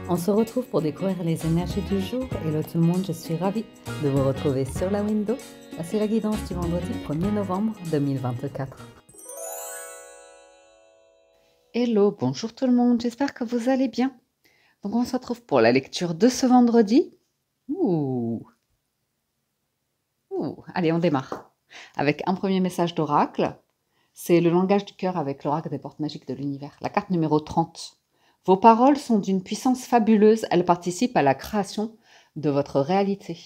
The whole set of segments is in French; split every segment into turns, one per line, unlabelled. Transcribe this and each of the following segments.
On se retrouve pour découvrir les énergies du jour. Hello tout le monde, je suis ravie de vous retrouver sur la window. Voici la guidance du vendredi 1er novembre 2024. Hello, bonjour tout le monde, j'espère que vous allez bien. Donc on se retrouve pour la lecture de ce vendredi. Allez, on démarre avec un premier message d'oracle. C'est le langage du cœur avec l'oracle des portes magiques de l'univers. La carte numéro 30. Vos paroles sont d'une puissance fabuleuse. Elles participent à la création de votre réalité.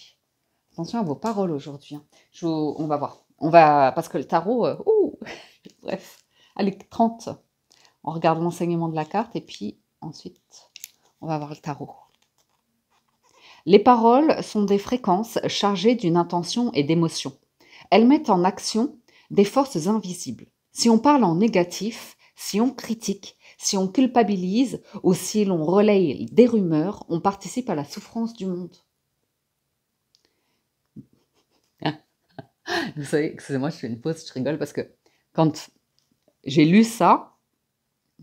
Attention à vos paroles aujourd'hui. On va voir. Parce que le tarot... bref. Allez, 30. On regarde l'enseignement de la carte et puis ensuite, on va voir le tarot. Les paroles sont des fréquences chargées d'une intention et d'émotion. Elles mettent en action des forces invisibles. Si on parle en négatif, si on critique, si on culpabilise ou si l'on relaye des rumeurs, on participe à la souffrance du monde. Vous savez, excusez-moi, je fais une pause, je rigole parce que quand j'ai lu ça,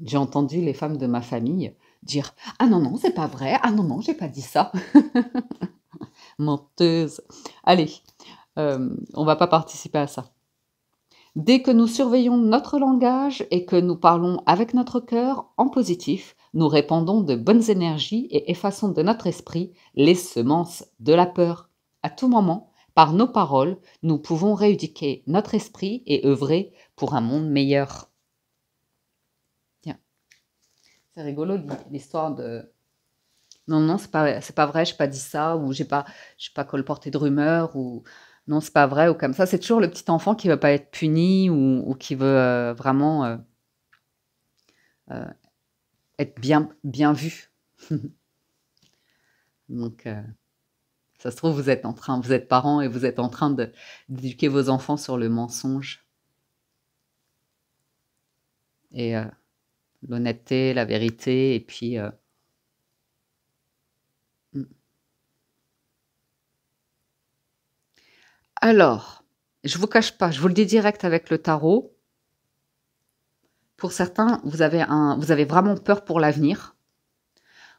j'ai entendu les femmes de ma famille dire « Ah non, non, c'est pas vrai. Ah non, non, j'ai pas dit ça. » Menteuse. Allez, on va pas participer à ça. Dès que nous surveillons notre langage et que nous parlons avec notre cœur en positif, nous répandons de bonnes énergies et effaçons de notre esprit les semences de la peur. À tout moment, par nos paroles, nous pouvons rééduquer notre esprit et œuvrer pour un monde meilleur. Tiens, c'est rigolo l'histoire de... Non, non, c'est pas vrai, j'ai pas dit ça, ou j'ai pas colporté de rumeurs, ou... Non, c'est pas vrai, ou comme ça. C'est toujours le petit enfant qui veut pas être puni ou qui veut vraiment être bien vu. Donc, ça se trouve, vous êtes parents et vous êtes en train d'éduquer vos enfants sur le mensonge. Et l'honnêteté, la vérité, et puis... Alors, je vous cache pas, je vous le dis direct avec le tarot. Pour certains, vous avez vraiment peur pour l'avenir.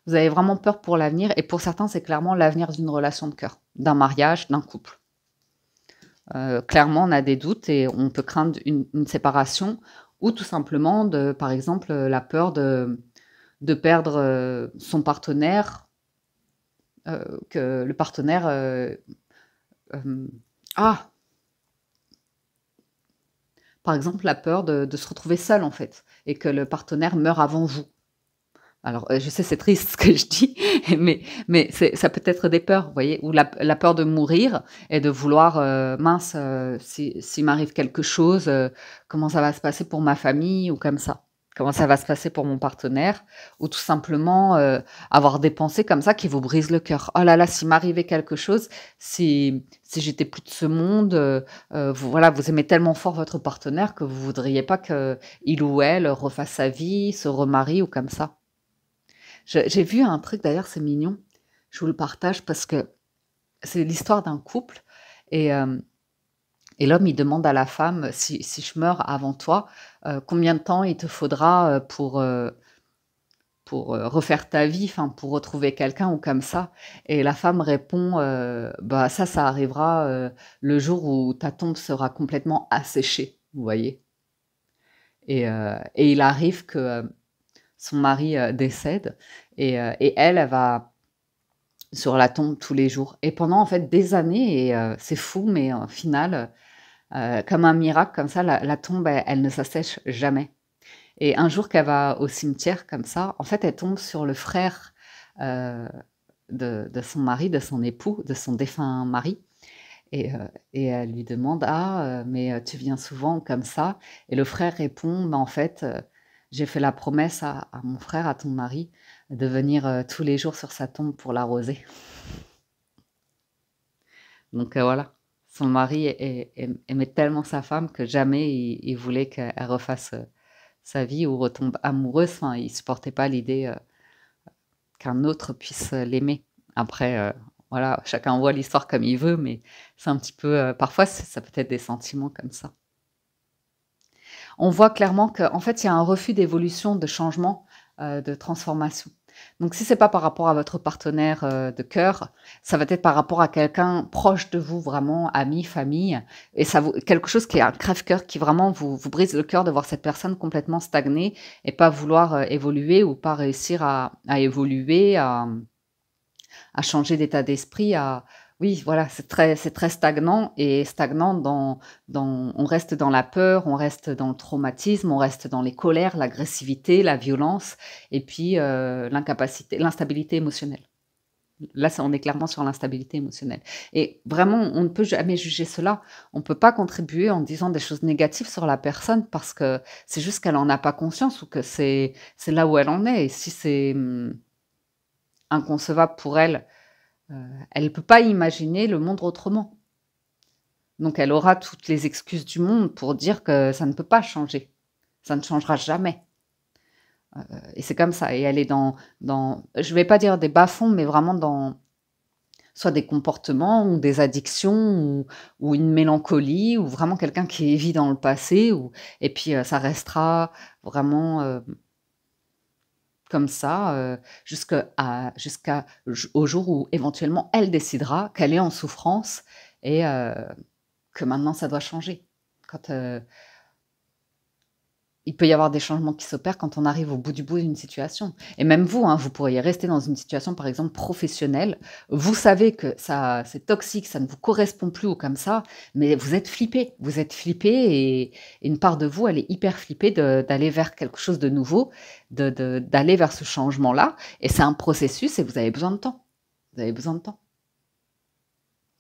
Vous avez vraiment peur pour l'avenir. Et pour certains, c'est clairement l'avenir d'une relation de cœur, d'un mariage, d'un couple. Clairement, on a des doutes et on peut craindre une séparation ou tout simplement, par exemple, la peur de perdre son partenaire, que le partenaire... Par exemple, la peur de se retrouver seul, en fait, et que le partenaire meure avant vous. Alors, je sais, c'est triste ce que je dis, mais ça peut être des peurs, vous voyez, ou la peur de mourir et de vouloir, mince, s'il m'arrive quelque chose, comment ça va se passer pour ma famille ou comme ça? Comment ça va se passer pour mon partenaire? Ou tout simplement, avoir des pensées comme ça qui vous brisent le cœur. Oh là là, s'il m'arrivait quelque chose, si j'étais plus de ce monde, vous aimez tellement fort votre partenaire que vous voudriez pas qu'il ou elle refasse sa vie, se remarie ou comme ça. J'ai vu un truc, d'ailleurs, c'est mignon. Je vous le partage parce que c'est l'histoire d'un couple et l'homme, il demande à la femme, si je meurs avant toi, combien de temps il te faudra pour refaire ta vie, enfin, pour retrouver quelqu'un ou comme ça. Et la femme répond, bah ça arrivera le jour où ta tombe sera complètement asséchée, vous voyez. Et il arrive que son mari décède et elle va sur la tombe tous les jours. Et pendant en fait des années, et c'est fou, mais au final, comme un miracle, comme ça, la tombe, elle ne s'assèche jamais. Et un jour qu'elle va au cimetière comme ça, en fait, elle tombe sur le frère de son mari, de son époux, de son défunt mari. Et elle lui demande « Ah, mais tu viens souvent comme ça ?» Et le frère répond « Mais en fait, j'ai fait la promesse à mon frère, à ton mari, de venir tous les jours sur sa tombe pour l'arroser. » Donc voilà, son mari aimait tellement sa femme que jamais il voulait qu'elle refasse sa vie ou retombe amoureuse. Enfin, il ne supportait pas l'idée qu'un autre puisse l'aimer. Après, voilà, chacun voit l'histoire comme il veut, mais c'est un petit peu... parfois, ça peut être des sentiments comme ça. On voit clairement qu'en fait, il y a un refus d'évolution, de changement, de transformation. Donc si c'est pas par rapport à votre partenaire, de cœur, ça va être par rapport à quelqu'un proche de vous, vraiment, ami, famille, et ça vous quelque chose qui est un crève-cœur, qui vraiment vous brise le cœur de voir cette personne complètement stagner et pas vouloir, évoluer ou pas réussir à évoluer, à changer d'état d'esprit, à oui, voilà, c'est très stagnant et stagnant dans on reste dans la peur, on reste dans le traumatisme, on reste dans les colères, l'agressivité, la violence et puis, l'instabilité émotionnelle. Là, ça on est clairement sur l'instabilité émotionnelle et vraiment, on ne peut jamais juger cela. On ne peut pas contribuer en disant des choses négatives sur la personne parce que c'est juste qu'elle en a pas conscience ou que c'est là où elle en est et si c'est, inconcevable pour elle. Elle ne peut pas imaginer le monde autrement. Donc elle aura toutes les excuses du monde pour dire que ça ne peut pas changer. Ça ne changera jamais. Et c'est comme ça et elle est dans je vais pas dire des bas-fonds, mais vraiment dans soit des comportements ou des addictions ou une mélancolie ou vraiment quelqu'un qui vit dans le passé ou et puis, ça restera vraiment, comme ça, jusqu'à au jour où éventuellement elle décidera qu'elle est en souffrance et que maintenant ça doit changer. Quand, il peut y avoir des changements qui s'opèrent quand on arrive au bout du bout d'une situation et même vous, hein, vous pourriez rester dans une situation, par exemple, professionnelle. Vous savez que ça c'est toxique, ça ne vous correspond plus ou comme ça, mais vous êtes flippé. Vous êtes flippé et une part de vous, elle est hyper flippée d'aller vers quelque chose de nouveau, d'aller vers ce changement-là et c'est un processus et vous avez besoin de temps. Vous avez besoin de temps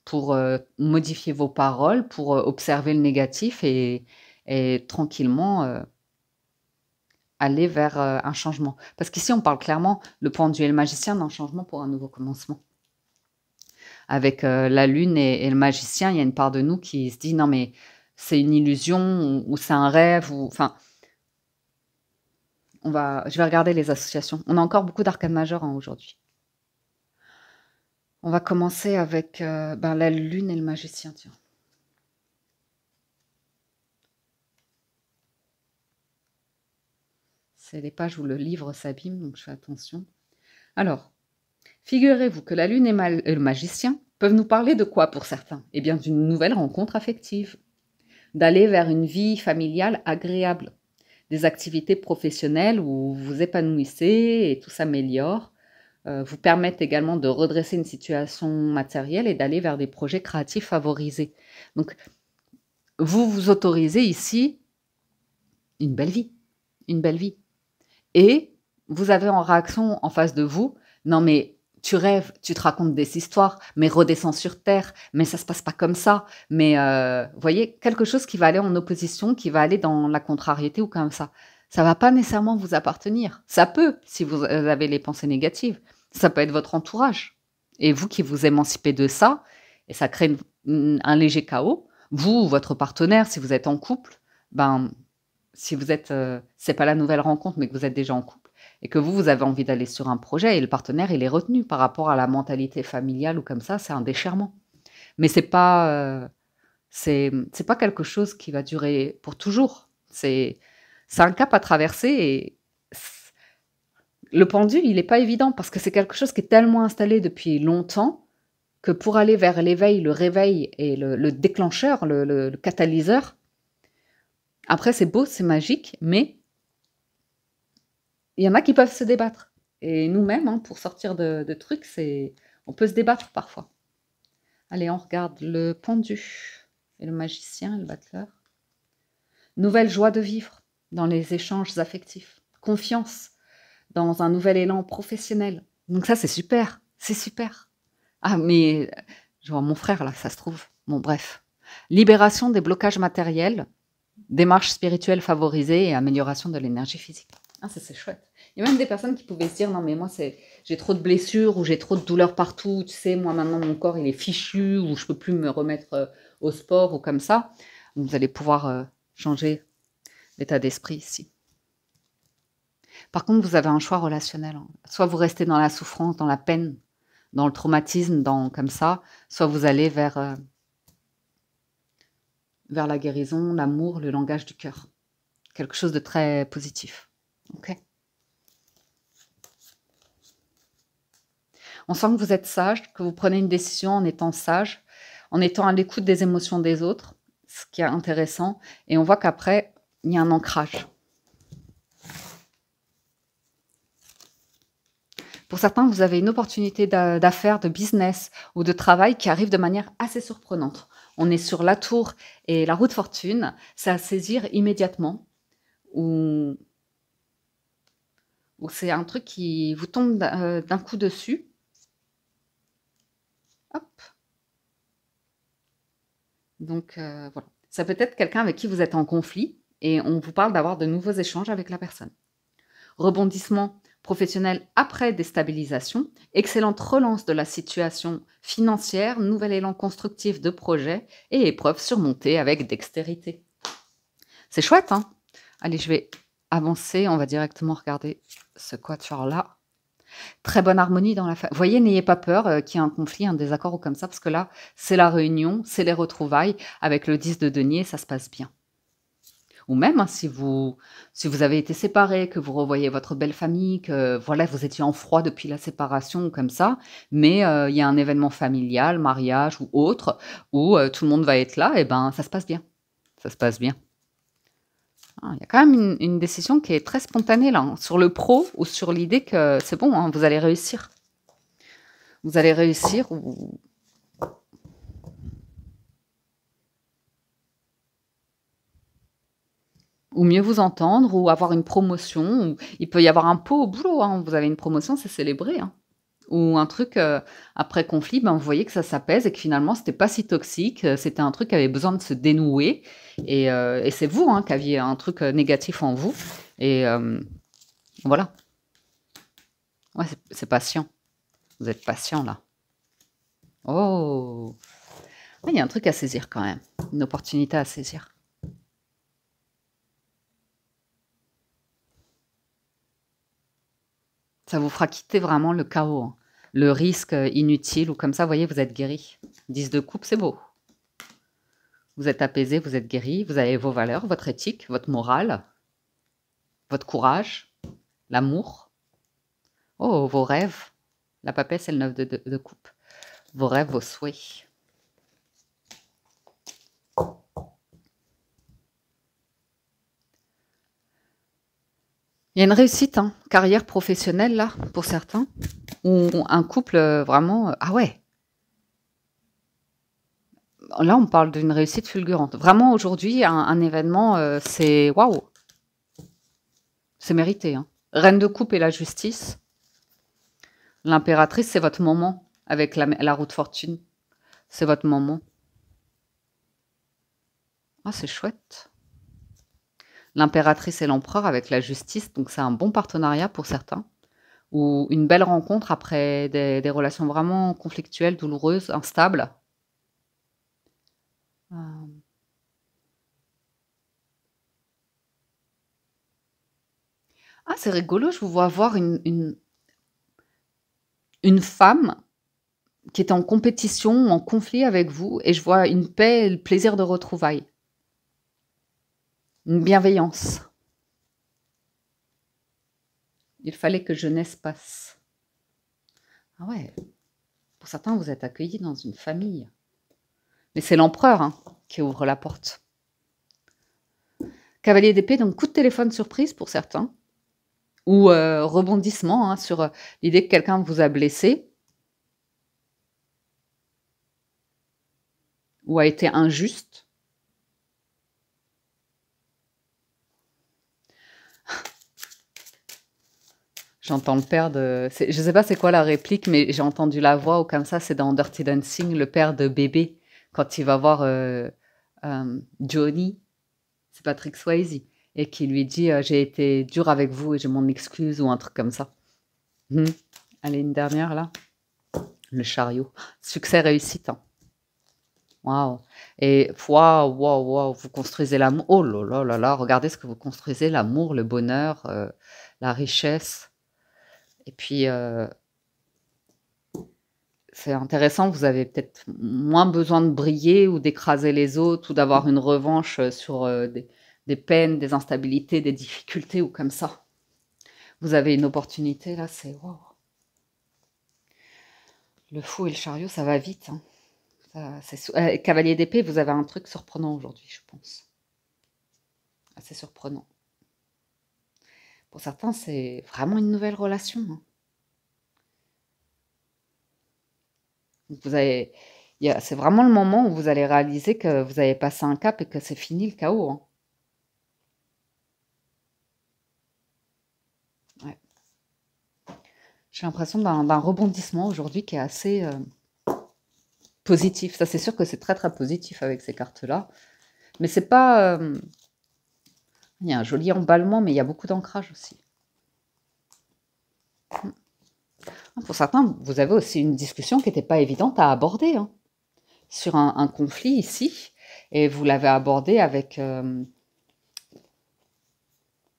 pour, modifier vos paroles, pour, observer le négatif et tranquillement, aller vers, un changement. Parce qu'ici, on parle clairement, le pendu et le magicien, d'un changement pour un nouveau commencement. Avec, la lune et le magicien, il y a une part de nous qui se dit: «Non mais c'est une illusion ou c'est un rêve» ou enfin, je vais regarder les associations. On a encore beaucoup d'arcanes majeures, hein, aujourd'hui. On va commencer avec, ben, la lune et le magicien, tiens. C'est les pages où le livre s'abîme, donc je fais attention. Alors, figurez-vous que la lune et le magicien peuvent nous parler de quoi pour certains? Eh bien, d'une nouvelle rencontre affective, d'aller vers une vie familiale agréable, des activités professionnelles où vous vous épanouissez et tout s'améliore, vous permettent également de redresser une situation matérielle et d'aller vers des projets créatifs favorisés. Donc, vous vous autorisez ici une belle vie, une belle vie. Et vous avez en réaction en face de vous: «Non mais tu rêves, tu te racontes des histoires, mais redescends sur terre, mais ça se passe pas comme ça». Mais vous voyez? Quelque chose qui va aller en opposition, qui va aller dans la contrariété ou comme ça. Ça va pas nécessairement vous appartenir. Ça peut, si vous avez les pensées négatives. Ça peut être votre entourage et vous qui vous émancipez de ça et ça crée un léger chaos. Vous ou votre partenaire, si vous êtes en couple, ben si vous êtes, c'est pas la nouvelle rencontre, mais que vous êtes déjà en couple et que vous avez envie d'aller sur un projet et le partenaire, il est retenu par rapport à la mentalité familiale ou comme ça, c'est un déchirement. Mais c'est pas quelque chose qui va durer pour toujours. C'est un cap à traverser et c le pendule, il est pas évident parce que c'est quelque chose qui est tellement installé depuis longtemps que pour aller vers l'éveil, le réveil et le déclencheur, le catalyseur, après c'est beau, c'est magique, mais il y en a qui peuvent se débattre et nous-mêmes, hein, pour sortir de trucs, on peut se débattre parfois. Allez, on regarde le pendu et le magicien et le battleur. Nouvelle joie de vivre dans les échanges affectifs. Confiance dans un nouvel élan professionnel. Donc ça, c'est super, c'est super. Ah mais je vois mon frère là, ça se trouve. Bon bref. Libération des blocages matériels, démarche spirituelle favorisée et amélioration de l'énergie physique. Ah ça, c'est chouette. Il y a même des personnes qui pouvaient se dire: «Non mais moi j'ai trop de blessures ou j'ai trop de douleurs partout, tu sais, moi maintenant mon corps il est fichu ou je peux plus me remettre, au sport» ou comme ça. Vous allez pouvoir, changer d'état d'esprit ici. Par contre, vous avez un choix relationnel, hein. Soit vous restez dans la souffrance, dans la peine, dans le traumatisme, dans comme ça, soit vous allez vers la guérison, l'amour, le langage du cœur. Quelque chose de très positif. OK? On sent que vous êtes sage, que vous prenez une décision en étant sage, en étant à l'écoute des émotions des autres, ce qui est intéressant. Et on voit qu'après, il y a un ancrage. Pour certains, vous avez une opportunité d'affaires, de business ou de travail qui arrive de manière assez surprenante. On est sur la tour et la roue de fortune, c'est à saisir immédiatement. Ou c'est un truc qui vous tombe d'un coup dessus. Hop. Donc voilà. Ça peut être quelqu'un avec qui vous êtes en conflit et on vous parle d'avoir de nouveaux échanges avec la personne. Rebondissement professionnel après déstabilisation, excellente relance de la situation financière, nouvel élan constructif de projet et épreuve surmontée avec dextérité. C'est chouette, hein? Allez, je vais avancer, on va directement regarder ce quatuor-là. Très bonne harmonie dans la famille. Vous voyez, n'ayez pas peur qu'il y ait un conflit, un désaccord ou comme ça, parce que là, c'est la réunion, c'est les retrouvailles. Avec le 10 de denier, ça se passe bien. Ou même si vous avez été séparés, que vous revoyez votre belle famille, que voilà, vous étiez en froid depuis la séparation ou comme ça, mais il y a un événement familial, mariage ou autre, où tout le monde va être là, et ben ça se passe bien. Ça se passe bien. Ah, il y a quand même une décision qui est très spontanée là, hein, sur le pro ou sur l'idée que c'est bon, hein, vous allez réussir. Vous allez réussir ou mieux vous entendre ou avoir une promotion. Ou il peut y avoir un pot au boulot, hein, vous avez une promotion, c'est célébré. Hein. Ou un truc après conflit, ben, vous voyez que ça s'apaise et que finalement, c'était pas si toxique. C'était un truc qui avait besoin de se dénouer. Et c'est vous hein, qui aviez un truc négatif en vous. Et voilà. Ouais, c'est patient. Vous êtes patient là. Oh! Il y a un truc à saisir quand même. Une opportunité à saisir. Ça vous fera quitter vraiment le chaos. Hein. Le risque inutile ou comme ça, vous voyez, vous êtes guéri. 10 de coupe, c'est beau. Vous êtes apaisé, vous êtes guéri, vous avez vos valeurs, votre éthique, votre morale, votre courage, l'amour. Oh, vos rêves. La papesse, c'est le 9 de coupe. Vos rêves, vos souhaits. Il y a une réussite, hein, carrière professionnelle, là, pour certains. Ou un couple vraiment... ah ouais. Là, on parle d'une réussite fulgurante. Vraiment, aujourd'hui, un événement, c'est... Waouh. C'est mérité. Hein. Reine de coupe et la justice. L'impératrice, c'est votre moment avec la roue de fortune. C'est votre moment. Ah, c'est chouette. L'impératrice et l'empereur avec la justice, donc c'est un bon partenariat pour certains. Ou une belle rencontre après des relations vraiment conflictuelles, douloureuses, instables. Ah, c'est rigolo, je vous vois voir une femme qui est en compétition, en conflit avec vous, et je vois une paix et le plaisir de retrouvailles. Une bienveillance. Il fallait que jeunesse passe. Ah ouais. Pour certains, vous êtes accueillis dans une famille. Mais c'est l'empereur hein, qui ouvre la porte. Cavalier d'épée, donc coup de téléphone surprise pour certains. Ou rebondissement hein, sur l'idée que quelqu'un vous a blessé. Ou a été injuste. J'entends le père de... Je sais pas c'est quoi la réplique, mais j'ai entendu la voix ou comme ça, c'est dans Dirty Dancing, le père de bébé, quand il va voir Johnny, c'est Patrick Swayze, et qui lui dit j'ai été dur avec vous et j'ai mon excuse ou un truc comme ça. Allez, une dernière là. Le chariot. Succès, réussite. Hein. Waouh. Et waouh, vous construisez l'amour. Oh là là là là, regardez ce que vous construisez, l'amour, le bonheur, la richesse. Et puis, c'est intéressant, vous avez peut-être moins besoin de briller ou d'écraser les autres ou d'avoir une revanche sur des peines, des instabilités, des difficultés ou comme ça. Vous avez une opportunité là, c'est wow. Le fou et le chariot, ça va vite, hein. Cavalier d'épée, vous avez un truc surprenant aujourd'hui, je pense. Assez surprenant. Pour certains, c'est vraiment une nouvelle relation, hein. C'est vraiment le moment où vous allez réaliser que vous avez passé un cap et que c'est fini le chaos, hein. Ouais. J'ai l'impression d'un rebondissement aujourd'hui qui est assez positif. Ça, c'est sûr que c'est très très positif avec ces cartes-là. Mais c'est pas. Il y a un joli emballement, mais il y a beaucoup d'ancrage aussi. Pour certains, vous avez aussi une discussion qui n'était pas évidente à aborder, hein, sur un conflit ici, et vous l'avez abordé avec une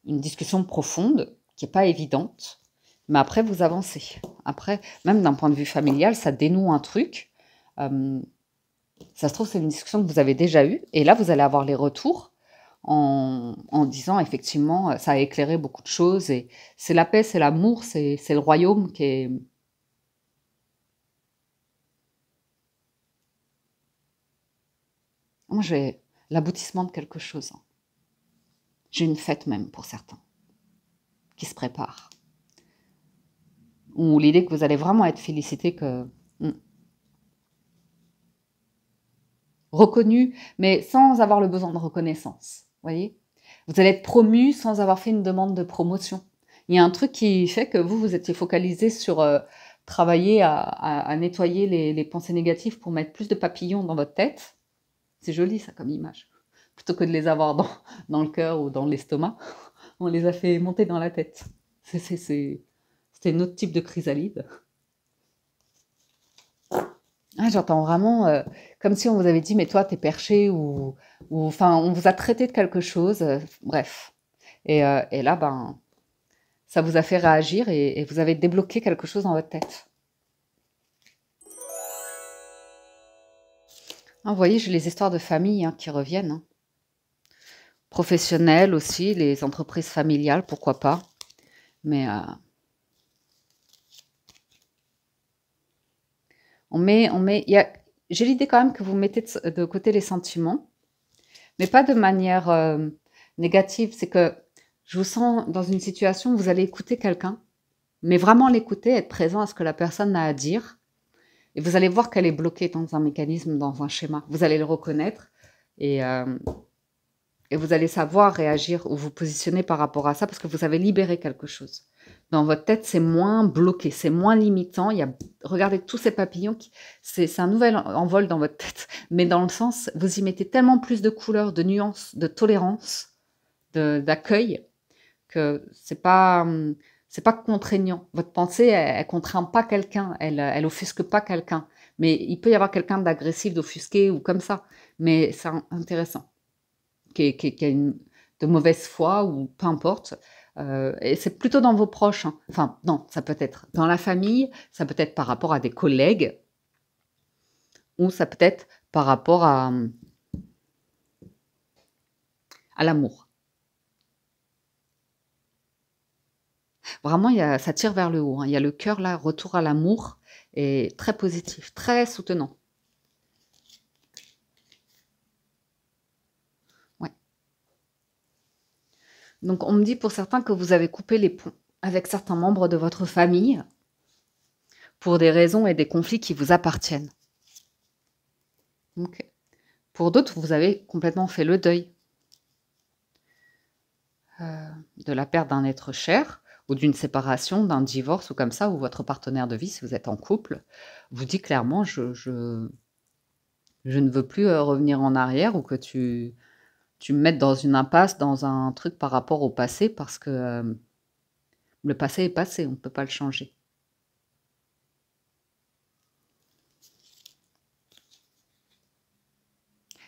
discussion profonde qui n'est pas évidente, mais après vous avancez. Après, même d'un point de vue familial, ça dénoue un truc. Ça se trouve, c'est une discussion que vous avez déjà eue, et là, vous allez avoir les retours en disant, effectivement, ça a éclairé beaucoup de choses, et c'est la paix, c'est l'amour, c'est le royaume qui est... Moi, j'ai l'aboutissement de quelque chose, hein. J'ai une fête même pour certains qui se prépare. Ou l'idée que vous allez vraiment être félicité, reconnu, mais sans avoir le besoin de reconnaissance. Voyez, vous allez être promu sans avoir fait une demande de promotion. Il y a un truc qui fait que vous étiez focalisé sur travailler à nettoyer les pensées négatives pour mettre plus de papillons dans votre tête. C'est joli ça comme image. Plutôt que de les avoir dans le cœur ou dans l'estomac, on les a fait monter dans la tête. C'était un autre type de chrysalide. Ah, j'entends vraiment comme si on vous avait dit, mais toi, t'es perché, ou enfin, on vous a traité de quelque chose, bref. Et là, ben, ça vous a fait réagir et vous avez débloqué quelque chose dans votre tête. Ah, vous voyez, j'ai les histoires de famille, hein, qui reviennent, hein. Professionnelles aussi, les entreprises familiales, pourquoi pas. Mais j'ai l'idée quand même que vous mettez de côté les sentiments, mais pas de manière négative. C'est que je vous sens dans une situation où vous allez écouter quelqu'un, mais vraiment l'écouter, être présent à ce que la personne a à dire, et vous allez voir qu'elle est bloquée dans un mécanisme, dans un schéma. Vous allez le reconnaître, et vous allez savoir réagir ou vous positionner par rapport à ça, parce que vous avez libéré quelque chose. Dans votre tête, c'est moins bloqué, c'est moins limitant. Regardez tous ces papillons, c'est un nouvel envol dans votre tête. Mais dans le sens, vous y mettez tellement plus de couleurs, de nuances, de tolérance, d'accueil, que c'est pas contraignant. Votre pensée, elle contraint pas quelqu'un, elle offusque pas quelqu'un. Mais il peut y avoir quelqu'un d'agressif, d'offusqué ou comme ça. Mais c'est intéressant. Qui a de mauvaise foi ou peu importe. Et c'est plutôt dans vos proches, hein. Enfin, non, ça peut être dans la famille, ça peut être par rapport à des collègues, ou ça peut être par rapport à l'amour. Vraiment, ça tire vers le haut, hein. Il y a le cœur là, retour à l'amour, et très positif, très soutenant. Ouais. Donc, on me dit pour certains que vous avez coupé les ponts avec certains membres de votre famille pour des raisons et des conflits qui vous appartiennent. Ok. Pour d'autres, vous avez complètement fait le deuil de la perte d'un être cher, ou d'une séparation, d'un divorce, ou comme ça, où votre partenaire de vie, si vous êtes en couple, vous dit clairement, je ne veux plus revenir en arrière, ou que tu me mettes dans une impasse, dans un truc par rapport au passé, parce que le passé est passé, on ne peut pas le changer.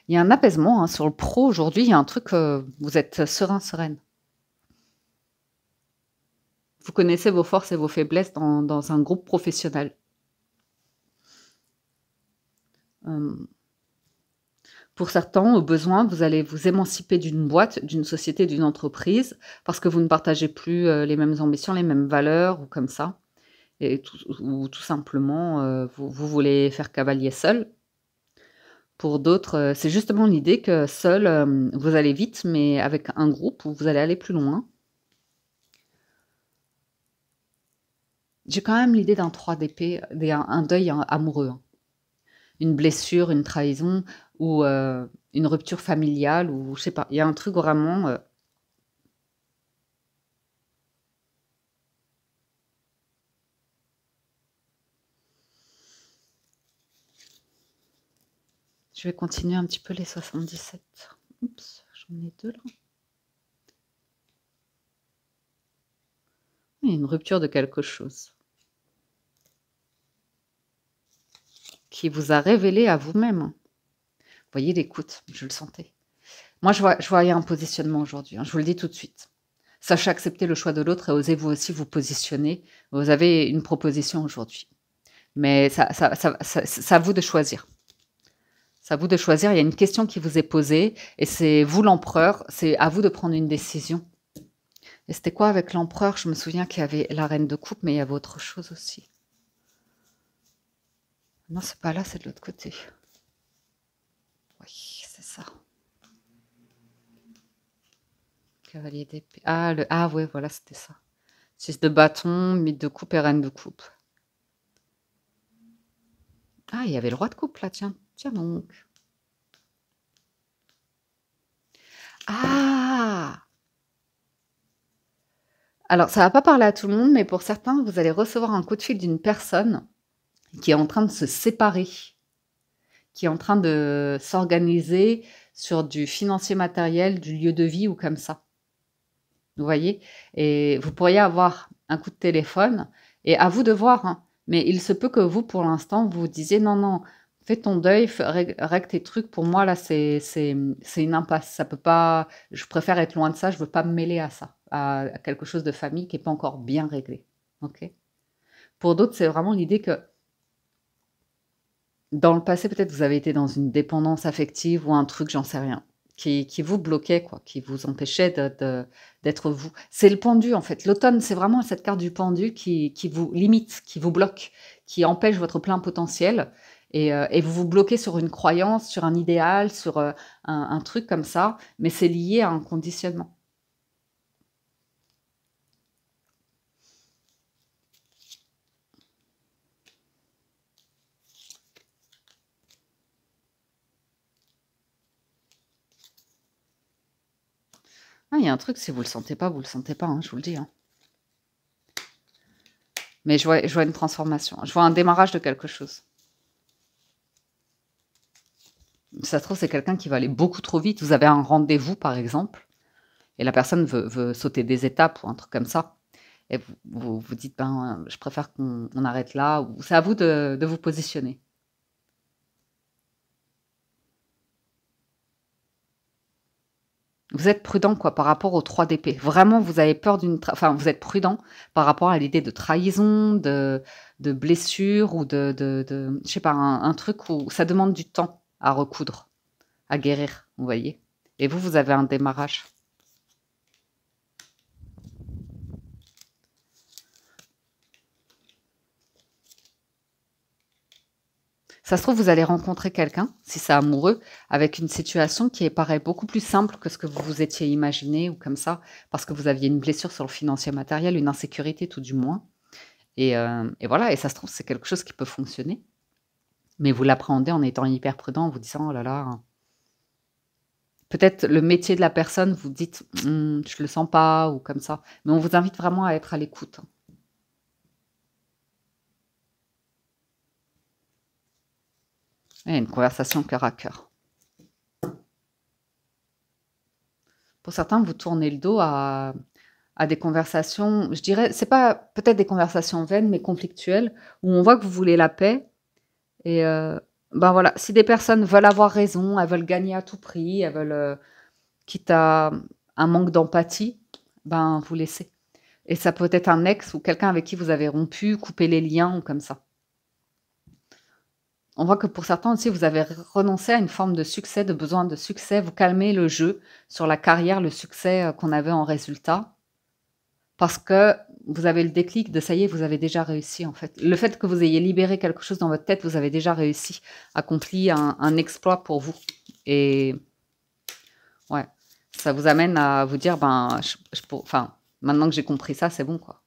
Il y a un apaisement, hein, sur le pro aujourd'hui, il y a un truc, vous êtes serein, sereine. Vous connaissez vos forces et vos faiblesses dans un groupe professionnel. Pour certains, au besoin, vous allez vous émanciper d'une boîte, d'une société, d'une entreprise, parce que vous ne partagez plus les mêmes ambitions, les mêmes valeurs, ou comme ça. et ou tout simplement, vous voulez faire cavalier seul. Pour d'autres, c'est justement l'idée que seul, vous allez vite, mais avec un groupe, vous allez aller plus loin. J'ai quand même l'idée d'un 3 d'épée, un deuil amoureux, hein. Une blessure, une trahison ou une rupture familiale ou je sais pas. Il y a un truc vraiment, je vais continuer un petit peu les 77. Oups, j'en ai 2 là. Il y a une rupture de quelque chose qui vous a révélé à vous-même. Vous voyez l'écoute, je le sentais. Moi, je voyais un positionnement aujourd'hui, hein, je vous le dis tout de suite. Sachez accepter le choix de l'autre et osez vous aussi vous positionner. Vous avez une proposition aujourd'hui. Mais c'est à vous de choisir. C'est à vous de choisir. Il y a une question qui vous est posée et c'est vous l'empereur. C'est à vous de prendre une décision. Et c'était quoi avec l'empereur? Je me souviens qu'il y avait la reine de coupe, mais il y avait autre chose aussi. Non, c'est pas là, c'est de l'autre côté. Oui, c'est ça. Cavalier d'épée. Ah ouais, voilà, c'était ça. 6 de bâton, mythe de coupe et reine de coupe. Ah, il y avait le roi de coupe là, tiens. Tiens donc. Ah! Alors, ça va pas parler à tout le monde, mais pour certains, vous allez recevoir un coup de fil d'une personne qui est en train de se séparer, qui est en train de s'organiser sur du financier matériel, du lieu de vie ou comme ça. Vous voyez? Et vous pourriez avoir un coup de téléphone et à vous de voir, hein, mais il se peut que vous, pour l'instant, vous vous disiez: «Non, non, fais ton deuil, règle tes trucs. Pour moi, là, c'est une impasse. Ça peut pas je préfère être loin de ça, je veux pas me mêler à ça, à quelque chose de famille qui est pas encore bien réglé». OK? Pour d'autres, c'est vraiment l'idée que dans le passé, peut-être, vous avez été dans une dépendance affective ou un truc, j'en sais rien, qui vous bloquait quoi, qui vous empêchait d'être vous. C'est le pendu, en fait. L'automne, c'est vraiment cette carte du pendu qui vous limite, qui vous bloque, qui empêche votre plein potentiel et vous vous bloquez sur une croyance, sur un idéal, sur, un truc comme ça, mais c'est lié à un conditionnement. Ah, il y a un truc, si vous le sentez pas, vous le sentez pas, hein, je vous le dis, hein. Mais je vois une transformation, je vois un démarrage de quelque chose. Ça se trouve, c'est quelqu'un qui va aller beaucoup trop vite. Vous avez un rendez-vous, par exemple, et la personne veut sauter des étapes ou un truc comme ça. Et vous dites, ben, je préfère qu'on arrête là. Ou c'est à vous de vous positionner. Vous êtes prudent, quoi, par rapport aux 3 d'épée. Vraiment, vous avez peur enfin, vous êtes prudent par rapport à l'idée de trahison, de blessure ou je sais pas, un truc où ça demande du temps à recoudre, à guérir, vous voyez? Et vous avez un démarrage. Ça se trouve, vous allez rencontrer quelqu'un, si c'est amoureux, avec une situation qui paraît beaucoup plus simple que ce que vous vous étiez imaginé ou comme ça, parce que vous aviez une blessure sur le financier matériel, une insécurité tout du moins. Et voilà, et ça se trouve, c'est quelque chose qui peut fonctionner. Mais vous l'appréhendez en étant hyper prudent, en vous disant: «Oh là là». Peut-être le métier de la personne, vous dites: Je le sens pas» ou comme ça. Mais on vous invite vraiment à être à l'écoute, hein. Ouais, une conversation cœur à cœur. Pour certains, vous tournez le dos à des conversations, je dirais, c'est pas peut-être des conversations vaines, mais conflictuelles, où on voit que vous voulez la paix et ben, voilà, si des personnes veulent avoir raison, elles veulent gagner à tout prix, elles veulent, quitte à un manque d'empathie, ben, vous laissez et ça peut être un ex ou quelqu'un avec qui vous avez rompu, coupé les liens ou comme ça. On voit que pour certains aussi, vous avez renoncé à une forme de succès, de besoin de succès, vous calmez le jeu sur la carrière, le succès, qu'on avait en résultat. parce que vous avez le déclic de ça y est, vous avez déjà réussi en fait. Le fait que vous ayez libéré quelque chose dans votre tête, vous avez déjà réussi, accompli un exploit pour vous. Et ouais, ça vous amène à vous dire, ben, enfin, maintenant que j'ai compris ça, c'est bon quoi.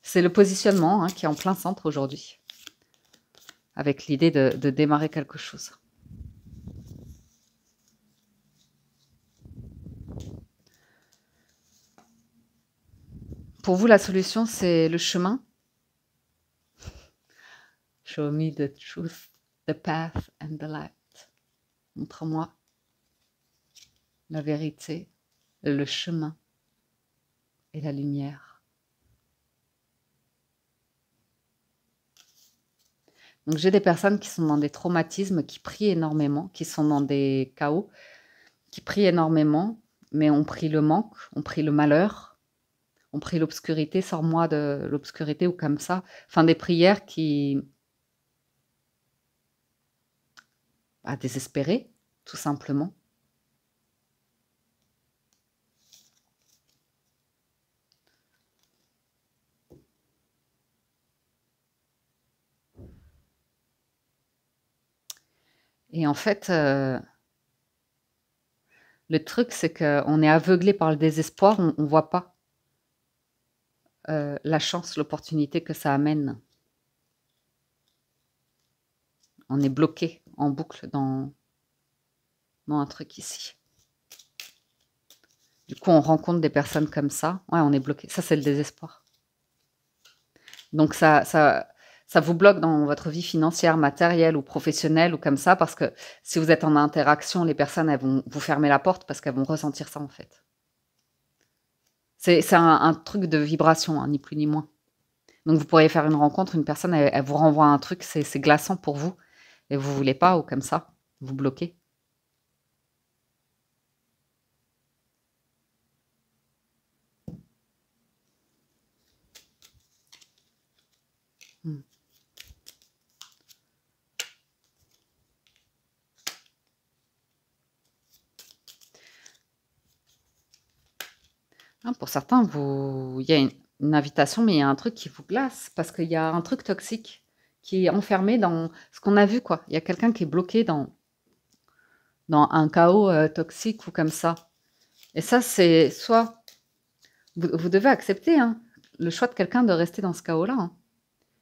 C'est le positionnement qui est en plein centre aujourd'hui, avec l'idée de démarrer quelque chose. Pour vous, la solution, c'est le chemin. Show me the truth, the path and the light. Montre-moi la vérité, le chemin et la lumière. Donc j'ai des personnes qui sont dans des traumatismes, qui prient énormément, qui sont dans des chaos, qui prient énormément, mais on prie le manque, on prie le malheur, on prie l'obscurité, sors-moi de l'obscurité ou comme ça. Enfin des prières qui... désespérées, tout simplement. Et en fait, le truc, c'est qu'on est aveuglé par le désespoir, on ne voit pas la chance, l'opportunité que ça amène. On est bloqué en boucle dans un truc ici. Du coup, on rencontre des personnes comme ça. Ouais, on est bloqué. Ça, c'est le désespoir. Donc, ça vous bloque dans votre vie financière, matérielle ou professionnelle ou comme ça, parce que si vous êtes en interaction, les personnes, elles vont vous fermer la porte parce qu'elles vont ressentir ça, en fait. C'est un truc de vibration, ni plus ni moins. Donc, vous pourriez faire une rencontre, une personne, elle vous renvoie un truc, c'est glaçant pour vous, et vous voulez pas, ou comme ça, vous bloquez. Pour certains, il y a une invitation, mais il y a un truc qui vous glace, parce qu'il y a un truc toxique qui est enfermé dans ce qu'on a vu, quoi. Il y a quelqu'un qui est bloqué dans un chaos toxique ou comme ça. Et ça, c'est soit... Vous devez accepter le choix de quelqu'un de rester dans ce chaos-là.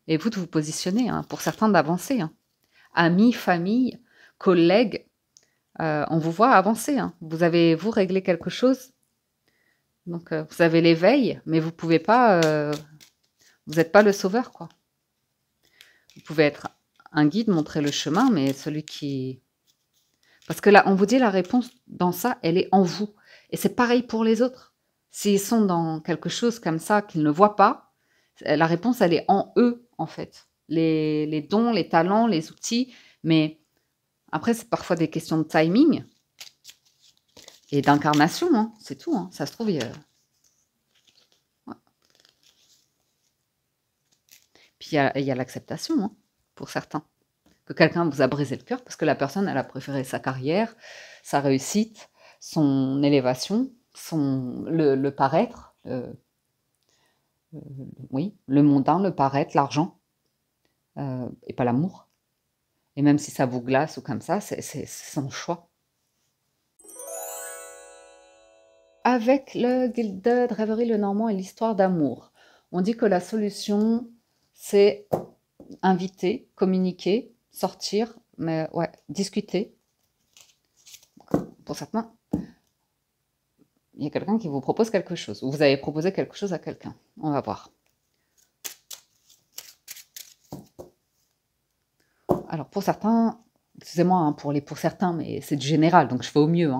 Et vous de vous positionner, pour certains d'avancer. Amis, famille, collègues, on vous voit avancer. Vous avez, vous, réglé quelque chose. Donc, vous avez l'éveil, mais vous pouvez pas... vous n'êtes pas le sauveur, quoi. Vous pouvez être un guide, montrer le chemin, mais celui qui... Parce que là, on vous dit la réponse dans ça, elle est en vous. Et c'est pareil pour les autres. S'ils sont dans quelque chose comme ça qu'ils ne voient pas, la réponse, elle est en eux, en fait. Les dons, les talents, les outils. Mais après, c'est parfois des questions de timing et d'incarnation. C'est tout. Ça se trouve, il y a... Ouais. Puis il y a l'acceptation, pour certains. Que quelqu'un vous a brisé le cœur parce que la personne, elle a préféré sa carrière, sa réussite, son élévation, le paraître, oui, le mondain, le paraître, l'argent, et pas l'amour. Et même si ça vous glace ou comme ça, c'est son choix. Avec le Gilded Rêverie, le Normand et l'histoire d'amour, on dit que la solution, c'est inviter, communiquer, sortir, mais ouais, discuter. Pour certains, il y a quelqu'un qui vous propose quelque chose, ou vous avez proposé quelque chose à quelqu'un. On va voir. Alors, pour certains, excusez-moi pour certains, mais c'est du général, donc je fais au mieux.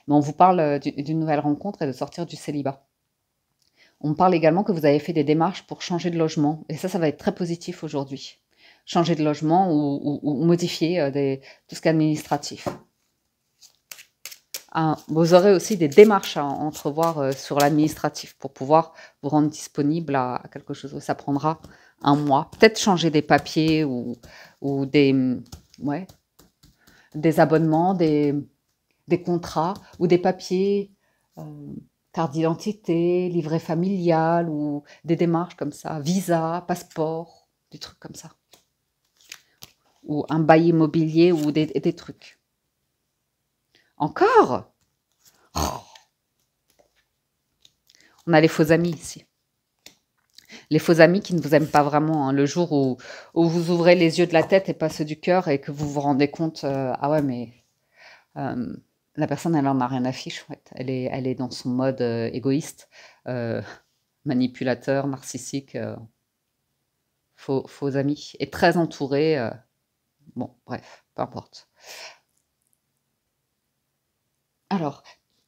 Mais on vous parle d'une nouvelle rencontre et de sortir du célibat. On parle également que vous avez fait des démarches pour changer de logement. Et ça va être très positif aujourd'hui. Changer de logement ou modifier tout ce qui est administratif. Vous aurez aussi des démarches à entrevoir sur l'administratif pour pouvoir vous rendre disponible à quelque chose. Ça prendra un mois. Peut-être changer des papiers ou des abonnements, des contrats ou des papiers. carte d'identité, livret familial ou des démarches comme ça, visa, passeport, des trucs comme ça. Ou un bail immobilier ou des trucs. Encore? Oh, on a les faux amis ici. Les faux amis qui ne vous aiment pas vraiment, hein. Le jour où vous ouvrez les yeux de la tête et pas ceux du cœur et que vous vous rendez compte, ah ouais, mais la personne, elle en a rien à fiche, en fait. Elle est dans son mode égoïste, euh, manipulateur, narcissique, faux amis, et très entouré. Bon, bref, peu importe. Alors,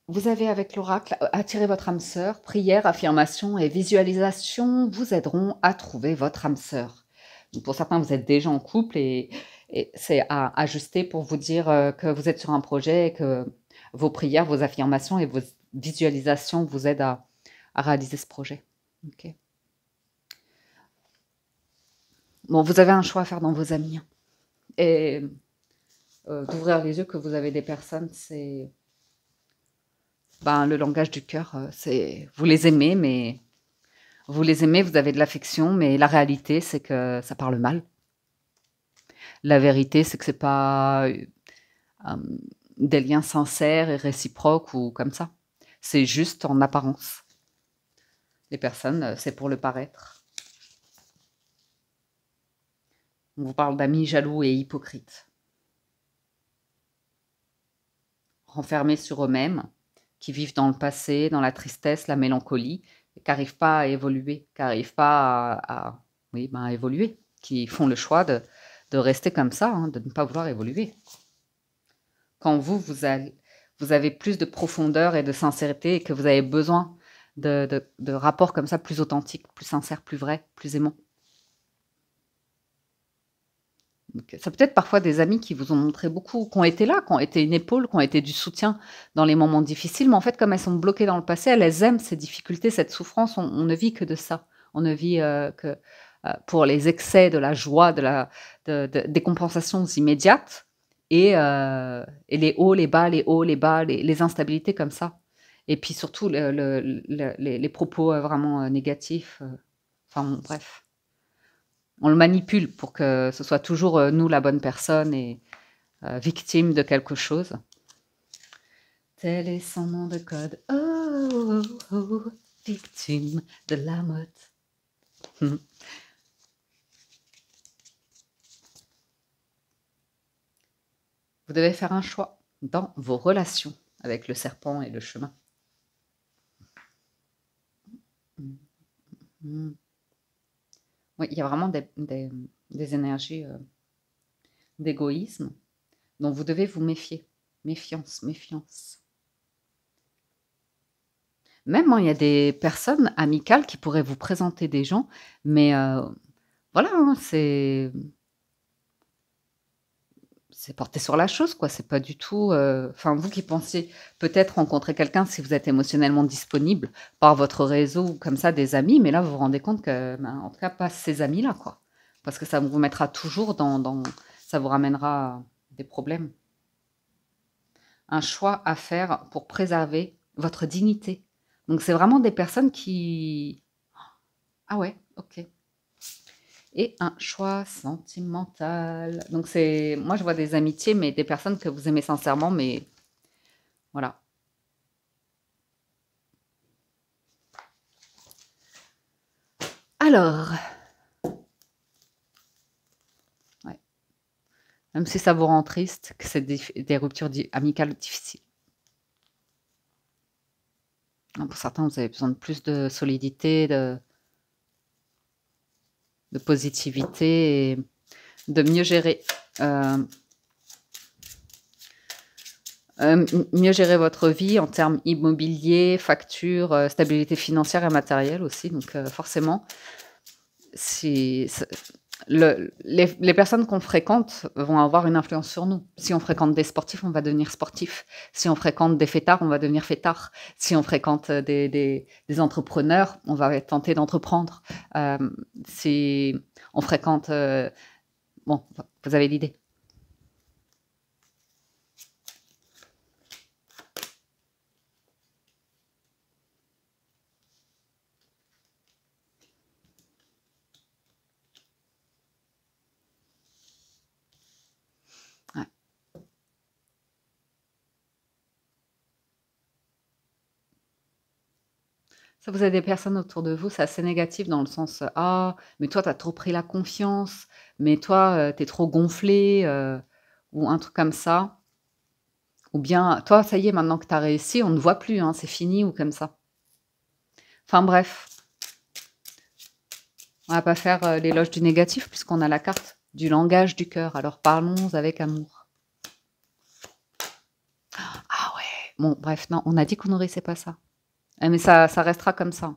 vous avez avec l'oracle attiré votre âme sœur, prière, affirmation et visualisation vous aideront à trouver votre âme sœur. Donc, pour certains, vous êtes déjà en couple et c'est à ajuster pour vous dire que vous êtes sur un projet et que vos prières, vos affirmations et vos visualisations vous aident à réaliser ce projet. Ok. Bon, vous avez un choix à faire dans vos amis, hein. Et d'ouvrir les yeux que vous avez des personnes, c'est ben, le langage du cœur, c'est vous les aimez, mais vous les aimez, vous avez de l'affection, mais la réalité, c'est que ça parle mal. La vérité, c'est que c'est pas des liens sincères et réciproques ou comme ça. C'est juste en apparence. Les personnes, c'est pour le paraître. On vous parle d'amis jaloux et hypocrites. Renfermés sur eux-mêmes, qui vivent dans le passé, dans la tristesse, la mélancolie, et qui n'arrivent pas à évoluer, qui n'arrivent pas oui, ben, à évoluer, qui font le choix de rester comme ça, hein, de ne pas vouloir évoluer. Quand vous avez plus de profondeur et de sincérité et que vous avez besoin de rapports comme ça plus authentiques, plus sincères, plus vrais, plus aimants. Donc, ça peut être parfois des amis qui vous ont montré beaucoup, qui ont été là, qui ont été une épaule, qui ont été du soutien dans les moments difficiles, mais en fait, comme elles sont bloquées dans le passé, elles aiment ces difficultés, cette souffrance, on ne vit que de ça. On ne vit que pour les excès de la joie, des compensations immédiates et les hauts, les bas, les hauts, les bas, les instabilités comme ça. Et puis surtout les propos vraiment négatifs. Enfin, bon, bref. On le manipule pour que ce soit toujours nous la bonne personne et victime de quelque chose. Tel est son nom de code. Oh, oh, oh, victime de la mode. Vous devez faire un choix dans vos relations avec le serpent et le chemin. Oui, il y a vraiment des énergies d'égoïsme dont vous devez vous méfier. Méfiance, méfiance. Même, hein, il y a des personnes amicales qui pourraient vous présenter des gens, mais voilà, hein, c'est porté sur la chose, quoi. C'est pas du tout. Enfin, vous qui pensiez peut-être rencontrer quelqu'un si vous êtes émotionnellement disponible par votre réseau ou comme ça, des amis, mais là, vous vous rendez compte que, ben, en tout cas, pas ces amis-là, quoi. Parce que ça vous mettra toujours ça vous ramènera des problèmes. Un choix à faire pour préserver votre dignité. Donc, c'est vraiment des personnes qui. Ah ouais, ok. Et un choix sentimental. Donc moi je vois des amitiés, mais des personnes que vous aimez sincèrement, mais voilà. Alors, ouais. Même si ça vous rend triste, que c'est des ruptures amicales difficiles. Pour certains, vous avez besoin de plus de solidité, de positivité et de mieux gérer. Mieux gérer votre vie en termes immobiliers, factures, stabilité financière et matérielle aussi. Donc forcément, les personnes qu'on fréquente vont avoir une influence sur nous. Si on fréquente des sportifs, on va devenir sportif. Si on fréquente des fêtards, on va devenir fêtard. Si on fréquente des entrepreneurs, on va tenter d'entreprendre. Si on fréquente... bon, vous avez l'idée. Ça, vous avez des personnes autour de vous, c'est assez négatif dans le sens, «Ah, mais toi, tu as trop pris la confiance, mais toi, tu es trop gonflé», ou un truc comme ça. Ou bien: «Toi, ça y est, maintenant que tu as réussi, on ne voit plus, hein, c'est fini», ou comme ça. Enfin bref, on va pas faire, l'éloge du négatif puisqu'on a la carte du langage du cœur, alors parlons avec amour. Ah ouais! Bon bref, non, on a dit qu'on nourrissait pas ça. Ah mais ça restera comme ça.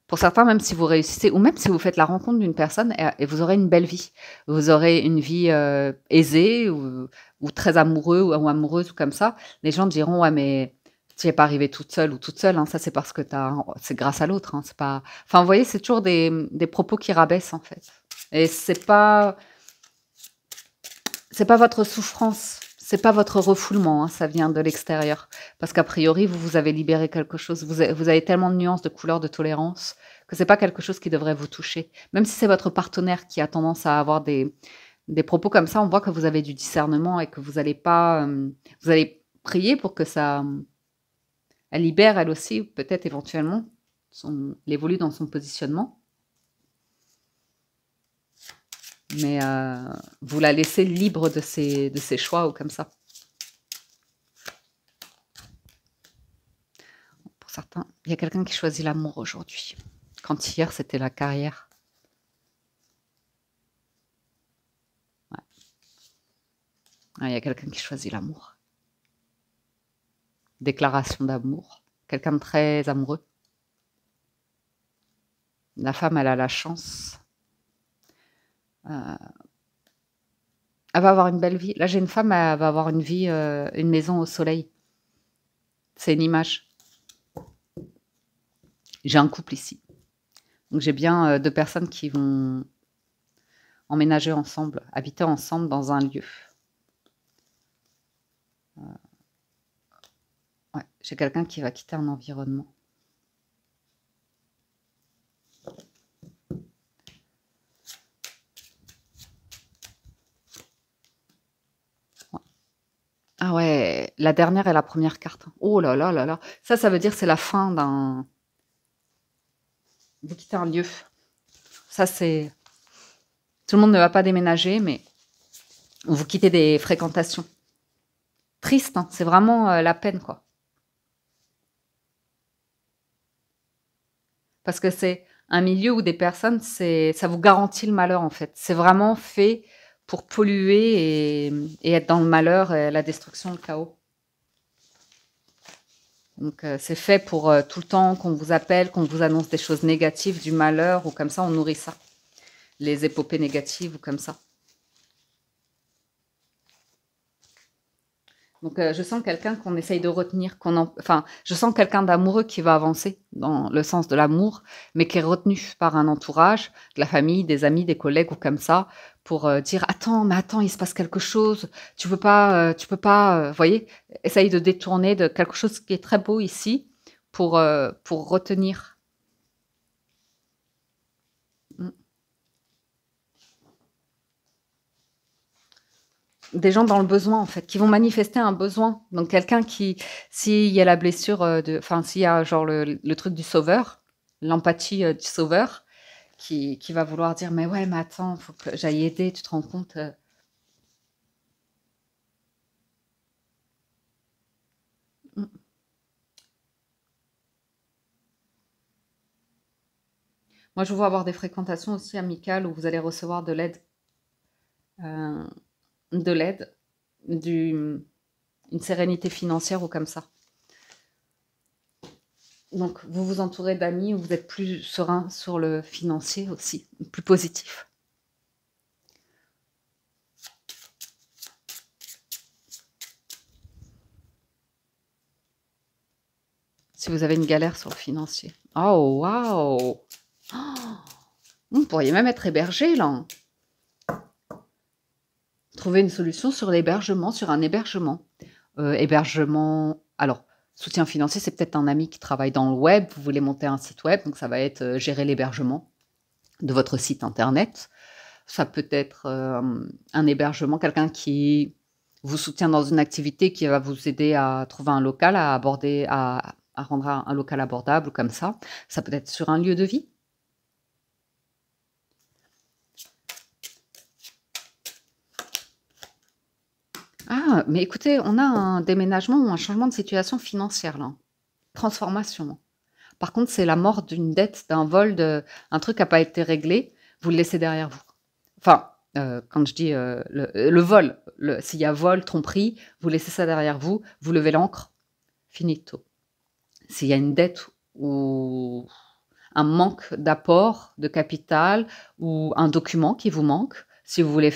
Pour certains, même si vous réussissez ou même si vous faites la rencontre d'une personne et vous aurez une belle vie. Vous aurez une vie, aisée ou très amoureux ou amoureuse ou comme ça. Les gens diront: «Ouais, mais tu y es pas arrivée toute seule ou toute seule, hein, ça c'est parce que c'est grâce à l'autre, hein, c'est pas» enfin, vous voyez, c'est toujours des propos qui rabaissent, en fait et c'est pas votre souffrance, c'est pas votre refoulement, hein, ça vient de l'extérieur. Parce qu'a priori, vous avez libéré quelque chose. Vous avez tellement de nuances, de couleurs, de tolérance, que c'est pas quelque chose qui devrait vous toucher. Même si c'est votre partenaire qui a tendance à avoir des propos comme ça, on voit que vous avez du discernement et que vous allez pas, vous allez prier pour que ça, elle libère elle aussi, peut-être éventuellement, elle évolue dans son positionnement. Mais vous la laissez libre de ses choix ou comme ça. Pour certains, il y a quelqu'un qui choisit l'amour aujourd'hui, quand hier c'était la carrière. Ouais. Ouais, il y a quelqu'un qui choisit l'amour. Déclaration d'amour. Quelqu'un de très amoureux. La femme, elle a la chance. Elle va avoir une belle vie. Là, j'ai une femme, elle va avoir une vie, une maison au soleil. C'est une image. J'ai un couple ici. Donc j'ai bien 2 personnes qui vont emménager ensemble, habiter ensemble dans un lieu. Ouais, j'ai quelqu'un qui va quitter un environnement. Ouais. Ah ouais, la dernière et la première carte. Oh là là là là. Ça veut dire c'est la fin d'un vous quittez un lieu. Ça, c'est tout le monde ne va pas déménager, mais vous quittez des fréquentations. Triste, hein, c'est vraiment, la peine, quoi. Parce que c'est un milieu où des personnes, ça vous garantit le malheur, en fait. C'est vraiment fait pour polluer et être dans le malheur et la destruction, le chaos. Donc c'est fait pour, tout le temps qu'on vous appelle, qu'on vous annonce des choses négatives, du malheur ou comme ça, on nourrit ça. Les épopées négatives ou comme ça. Donc je sens quelqu'un qu'on essaye de retenir, enfin, je sens quelqu'un d'amoureux qui va avancer dans le sens de l'amour, mais qui est retenu par un entourage, de la famille, des amis, des collègues ou comme ça, pour, dire: «Attends, mais attends, il se passe quelque chose, tu peux pas», voyez? Essaye de détourner de quelque chose qui est très beau ici pour retenir. Mmh. Des gens dans le besoin, en fait, qui vont manifester un besoin. Donc quelqu'un qui s'il y a la blessure, enfin, s'il y a genre le truc du sauveur, l'empathie, du sauveur qui va vouloir dire: «Mais ouais, mais attends, faut que j'aille aider, tu te rends compte?» Mmh. Moi, je vous vois avoir des fréquentations aussi amicales où vous allez recevoir heu, de l'aide, du une sérénité financière ou comme ça. Donc vous vous entourez d'amis où vous êtes plus serein sur le financier aussi, plus positif. Si vous avez une galère sur le financier. Oh waouh! Vous pourriez même être hébergé là. Trouver une solution sur l'hébergement, sur un hébergement. Hébergement alors, soutien financier, c'est peut-être un ami qui travaille dans le web, vous voulez monter un site web, donc ça va être, gérer l'hébergement de votre site internet. Ça peut être, un hébergement, quelqu'un qui vous soutient dans une activité qui va vous aider à trouver un local, à à rendre un local abordable comme ça. Ça peut être sur un lieu de vie. Ah, mais écoutez, on a un déménagement ou un changement de situation financière là. Transformation. Par contre, c'est la mort d'une dette, d'un vol, un truc qui a pas été réglé, vous le laissez derrière vous. Enfin, quand je dis, le vol, s'il y a vol, tromperie, vous laissez ça derrière vous, vous levez l'ancre, finito. S'il y a une dette ou un manque d'apport de capital ou un document qui vous manque, si vous voulez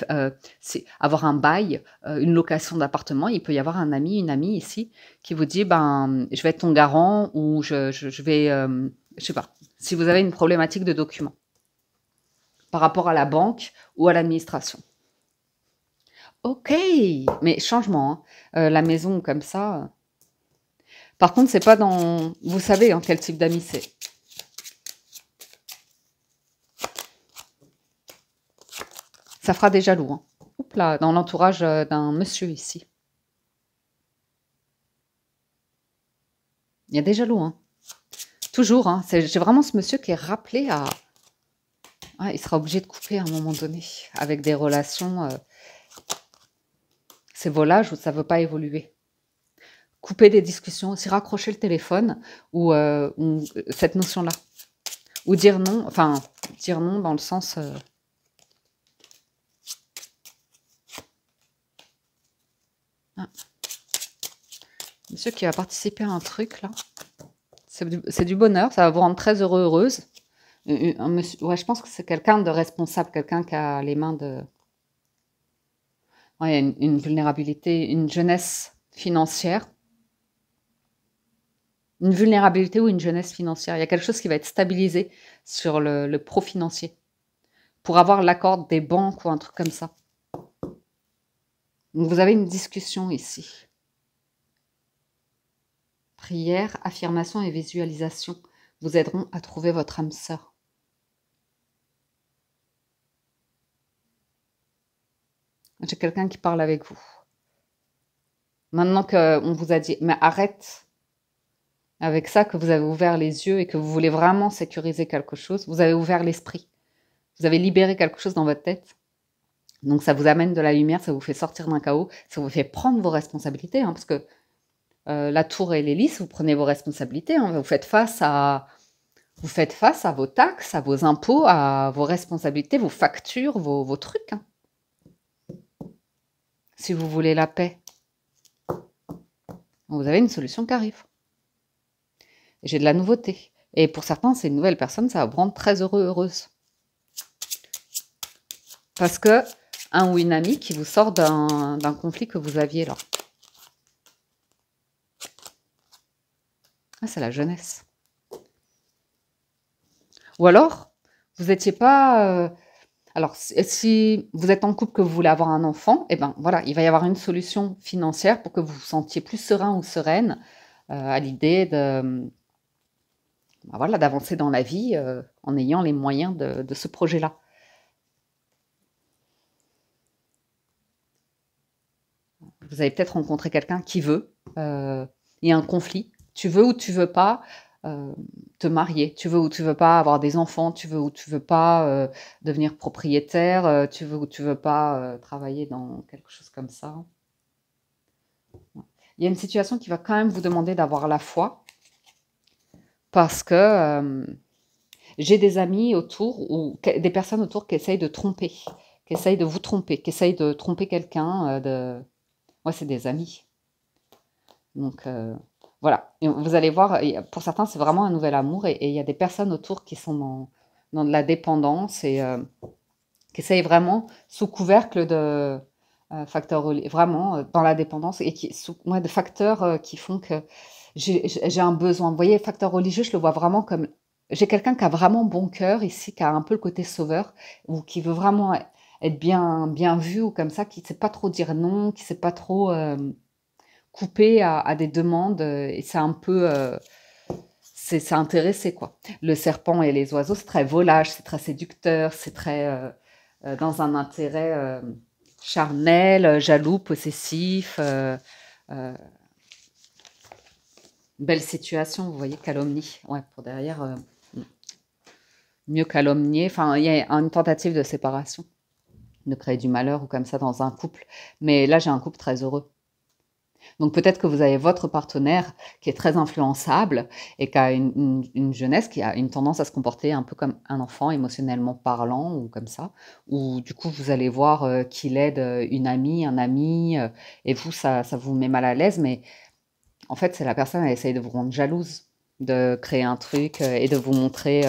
avoir un bail, une location d'appartement, il peut y avoir un ami, une amie ici qui vous dit ben, je vais être ton garant ou je vais, je sais pas, si vous avez une problématique de document par rapport à la banque ou à l'administration. Ok, mais changement, hein. La maison comme ça. Par contre, c'est pas dans. Vous savez hein, quel type d'amis c'est. Ça fera des jaloux. Hein. Oups là, dans l'entourage d'un monsieur ici. Il y a des jaloux. Hein. Toujours. Hein. J'ai vraiment ce monsieur qui est rappelé à. Ah, il sera obligé de couper à un moment donné avec des relations. Ces volages où ça ne veut pas évoluer. Couper des discussions, aussi raccrocher le téléphone ou cette notion-là. Ou dire non, enfin, dire non dans le sens... Ah. Monsieur qui va participer à un truc, là. C'est du bonheur, ça va vous rendre très heureux, heureuse. Ouais, je pense que c'est quelqu'un de responsable, quelqu'un qui a les mains de... Ouais, une vulnérabilité, une jeunesse financière. Une vulnérabilité ou une jeunesse financière. Il y a quelque chose qui va être stabilisé sur le pro financier. Pour avoir l'accord des banques ou un truc comme ça. Donc vous avez une discussion ici. Prière, affirmation et visualisation vous aideront à trouver votre âme sœur. J'ai quelqu'un qui parle avec vous. Maintenant qu'on vous a dit, mais arrête avec ça, que vous avez ouvert les yeux et que vous voulez vraiment sécuriser quelque chose, vous avez ouvert l'esprit. Vous avez libéré quelque chose dans votre tête. Donc ça vous amène de la lumière, ça vous fait sortir d'un chaos, ça vous fait prendre vos responsabilités, hein, parce que la tour et l'hélice, vous prenez vos responsabilités, hein, vous faites face à vos taxes, à vos impôts, à vos responsabilités, vos factures, vos trucs. Hein. Si vous voulez la paix, vous avez une solution qui arrive. J'ai de la nouveauté. Et pour certains, c'est une nouvelle personne, ça va vous rendre très heureux, heureuse. Parce que un ou une amie qui vous sort d'un conflit que vous aviez là. Ah, c'est la jeunesse. Ou alors, vous n'étiez pas... alors, si vous êtes en couple que vous voulez avoir un enfant, eh ben voilà, il va y avoir une solution financière pour que vous vous sentiez plus serein ou sereine à l'idée de... Ben voilà, d'avancer dans la vie en ayant les moyens de ce projet-là. Vous avez peut-être rencontré quelqu'un qui veut, il y a un conflit, tu veux ou tu veux pas te marier, tu veux ou tu veux pas avoir des enfants, tu veux ou tu veux pas devenir propriétaire, tu veux ou tu veux pas travailler dans quelque chose comme ça. Il y a une situation qui va quand même vous demander d'avoir la foi, parce que j'ai des amis autour, ou des personnes autour qui essayent de tromper, qui essayent de vous tromper, qui essayent de tromper quelqu'un, ouais, c'est des amis. Donc, voilà. Et vous allez voir, pour certains, c'est vraiment un nouvel amour. Et il y a des personnes autour qui sont dans de la dépendance et qui essayent vraiment, sous couvercle de facteurs, vraiment, dans la dépendance, et de facteurs qui font que j'ai un besoin. Vous voyez, facteur religieux, je le vois vraiment comme... J'ai quelqu'un qui a vraiment bon cœur ici, qui a un peu le côté sauveur, ou qui veut vraiment être bien vu, ou comme ça, qui ne sait pas trop dire non, qui ne sait pas trop... coupé à des demandes et c'est un peu c'est intéressé quoi. Le serpent et les oiseaux, c'est très volage, c'est très séducteur, c'est très dans un intérêt charnel, jaloux, possessif. Belle situation, vous voyez, calomnie. Ouais, pour derrière, mieux calomnier. Enfin, il y a une tentative de séparation, de créer du malheur ou comme ça dans un couple. Mais là, j'ai un couple très heureux. Donc peut-être que vous avez votre partenaire qui est très influençable et qui a une jeunesse qui a une tendance à se comporter un peu comme un enfant émotionnellement parlant ou comme ça, ou du coup vous allez voir qu'il aide une amie, un ami, et vous ça vous met mal à l'aise, mais en fait c'est la personne, elle essaye de vous rendre jalouse, de créer un truc et de vous montrer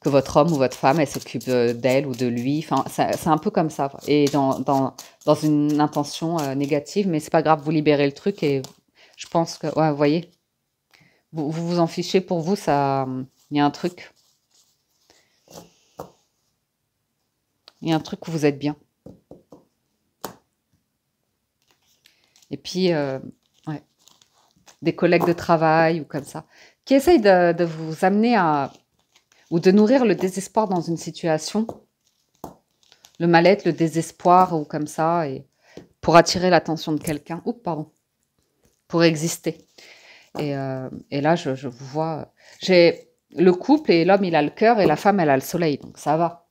que votre homme ou votre femme, elle s'occupe d'elle ou de lui. Enfin, c'est un peu comme ça. Et dans une intention négative, mais c'est pas grave, vous libérez le truc et je pense que, ouais, vous voyez, vous en fichez pour vous, ça, il y a un truc où vous êtes bien. Et puis, ouais, des collègues de travail ou comme ça, qui essayent de vous amener à, ou de nourrir le désespoir dans une situation, le mal-être, le désespoir ou comme ça, et pour attirer l'attention de quelqu'un. Oups, pardon. Pour exister. Et là, je vous vois. J'ai le couple et l'homme, il a le cœur et la femme, elle a le soleil. Donc ça va.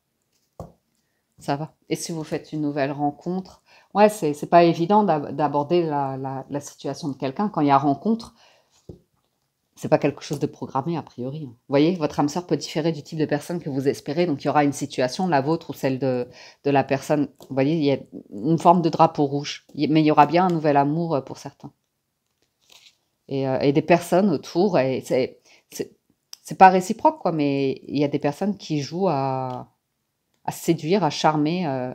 Ça va. Et si vous faites une nouvelle rencontre, ouais, c'est pas évident d'aborder la situation de quelqu'un. Quand il y a rencontre, c'est pas quelque chose de programmé a priori. Vous voyez, votre âme sœur peut différer du type de personne que vous espérez. Donc il y aura une situation, la vôtre ou celle de la personne. Vous voyez, il y a une forme de drapeau rouge. Mais il y aura bien un nouvel amour pour certains. Et des personnes autour. Et c'est pas réciproque, quoi, mais il y a des personnes qui jouent à séduire, à charmer.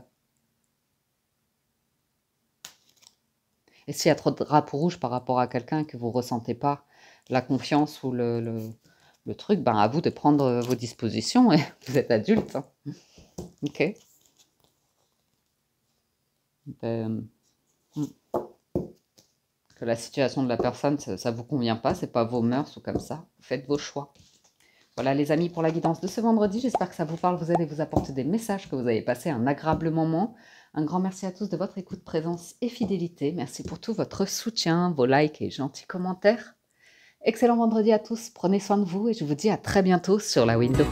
Et s'il y a trop de drapeaux rouges par rapport à quelqu'un que vous ressentez pas la confiance ou le truc, ben à vous de prendre vos dispositions. Et vous êtes adulte. Hein. Ok. Ben, que la situation de la personne, ça vous convient pas, c'est pas vos mœurs ou comme ça. Faites vos choix. Voilà les amis pour la guidance de ce vendredi. J'espère que ça vous parle, vous aide et vous apporte des messages, que vous avez passé un agréable moment. Un grand merci à tous de votre écoute, présence et fidélité. Merci pour tout votre soutien, vos likes et gentils commentaires. Excellent vendredi à tous, prenez soin de vous et je vous dis à très bientôt sur la window.